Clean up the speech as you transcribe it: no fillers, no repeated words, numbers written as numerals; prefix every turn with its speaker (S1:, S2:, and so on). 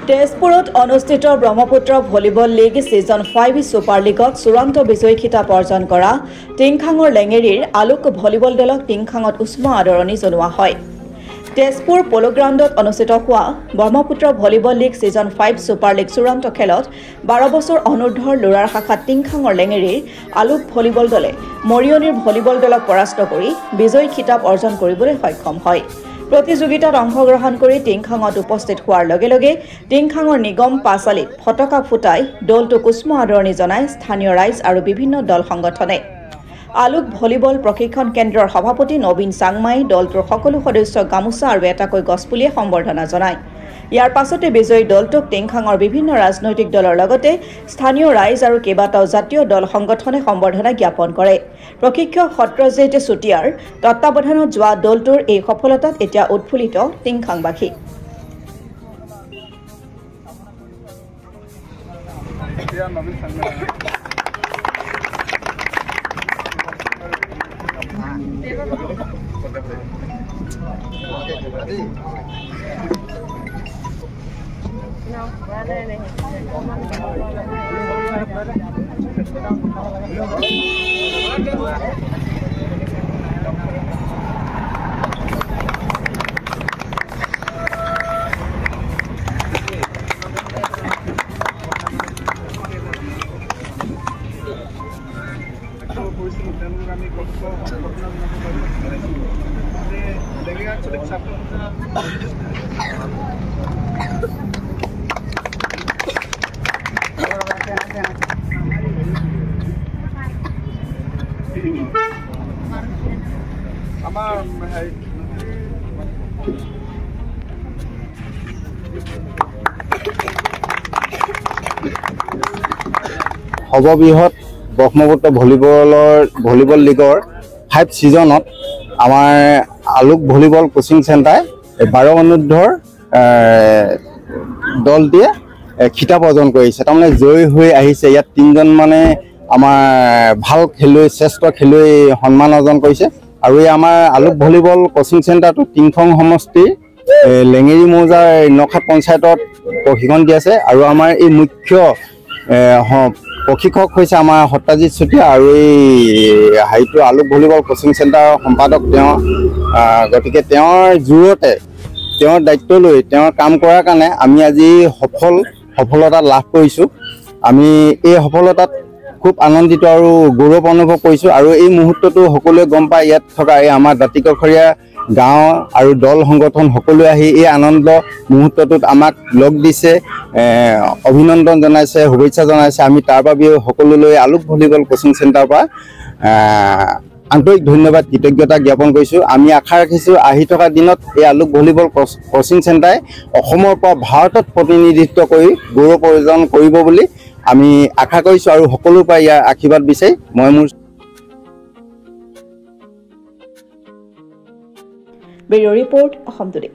S1: তেজপুৰত অনুষ্ঠিত Brahmaputra volleyball league সিজন 5 সুপাৰ লীগত চূড়ান্ত বিজয়ী খিতাপ অৰ্জন কৰা টিংখাঙৰ লেঙেৰীৰ আলোক ভলীবল দলক টিংখাঙত উষ্ম আদৰণি জনোৱা হয়। তেজপুৰ পলো গ্ৰাউণ্ডত অনুষ্ঠিত হোৱা ব্ৰহ্মপুত্ৰ ভলীবল লীগ সিজন 5 সুপাৰ লীগ চূড়ান্ত খেলত 12 বছৰ অনুৰ্ধৰ ল'ৰাৰ শাখাত টিংখাঙৰ লেঙেৰীৰ আলোক ভলীবল দলে মৰিয়নিৰ ভলীবল দলক পৰাস্ত কৰি বিজয়ী খিতাপ অৰ্জন কৰিবলৈ সক্ষম হয়। প্ৰতিযোগিতাত অংশগ্ৰহণ কৰি টিংখাঙত উপস্থিত হোৱাৰ লগে লগে টিংখাঙৰ নিগম পাছালিত ফটকা ফুটাই দলটোক উষ্ম আদৰণি জনায় স্থানীয় ৰাইজ আৰু বিভিন্ন দল সংগঠনে। আলোক ভলীবল প্ৰশিক্ষণ কেন্দ্ৰৰ সভাপতি নবীন চাংমাই দলটোৰ সকলো সদস্যক গামোচা আৰু এটাকৈ গছপুলিয়ে সম্বৰ্ধনা জনায়। ইয়াৰ পাছতে বিজয়ী দলটোক টিংখাঙৰ বিভিন্ন ৰাজনৈতিক দলৰ লগতে স্থানীয় ৰাইজ আৰু কেইবাটাও জাতীয় দল সংগঠনে সম্বৰ্ধনা জ্ঞাপন কৰে। প্ৰশিক্ষক সত্ৰজিৎ চুটিয়াৰ তত্বাৱধানত যোৱা দলটোৰ এই সফলতাত এতিয়া উৎফুল্লিত টিংখাংবাসী।
S2: সৰ্ববৃহৎ ব্ৰহ্মপুত্ৰ ভলীবল লীগৰ 5 ছিজনত আমাৰ আলোক ভলীবল কোচিং চেণ্টাৰ 12 অনুৰ্ধৰ দলটিয়ে খিতাপ অৰ্জন কৰিছে। তাৰমানে জয়ী হৈ আহিছে। ইয়াত 3জন মানে আমাৰ ভাল খেলুৱৈ শ্ৰেষ্ঠ খেলুৱৈ সন্মান অৰ্জন কৰিছে। আৰু এই আমাৰ আলোক ভলীবল কোচিং চেণ্টাৰটো টিংখাং সমষ্টিৰ লেঙেৰী মৌজাৰ নখাত পঞ্চায়তত প্ৰশিক্ষণ দি আছে। আৰু আমাৰ এই মুখ্য প্ৰশিক্ষক হৈছে আমাৰ সত্ৰজিৎ চুটিয়া আৰু এই হাইটো আলোক ভলীবল কোচিং চেণ্টাৰৰ সম্পাদক তেওঁ। গতিকে তেওঁৰ জোৰতে তেওঁৰ দায়িত্ব লৈ তেওঁৰ কাম কৰাৰ কাৰণে আমি আজি সফলতা লাভ কৰিছোঁ। আমি এই সফলতাত খুব আনন্দিত আৰু গৌৰৱ অনুভৱ কৰিছোঁ। আৰু এই মুহূৰ্তটো সকলোৱে গম পায়, ইয়াত থকা এই আমাৰ দাঁতিকাষৰীয়া গাঁও আৰু দল সংগঠন সকলোৱে আহি এই আনন্দ মুহূৰ্তটোত আমাক লগ দিছে, অভিনন্দন জনাইছে, শুভেচ্ছা জনাইছে। আমি তাৰ বাবেও সকলোলৈ আলোক ভলীবল কোচিং চেণ্টাৰৰ পৰা আন্তৰিক ধন্যবাদ কৃতজ্ঞতা জ্ঞাপন কৰিছোঁ। আমি আশা ৰাখিছোঁ আহি থকা দিনত এই আলোক ভলীবল কোচিং চেণ্টাৰে অসমৰ পৰা ভাৰতত প্ৰতিনিধিত্ব কৰি গৌৰৱ অৰ্জন কৰিব বুলি আমি আশা কৰিছোঁ আৰু সকলোৰ পৰা ইয়াৰ আশীৰ্বাদ বিচাৰি মই মোৰ
S1: ব্যুৰ ৰিপৰ্ট অসম টুডে।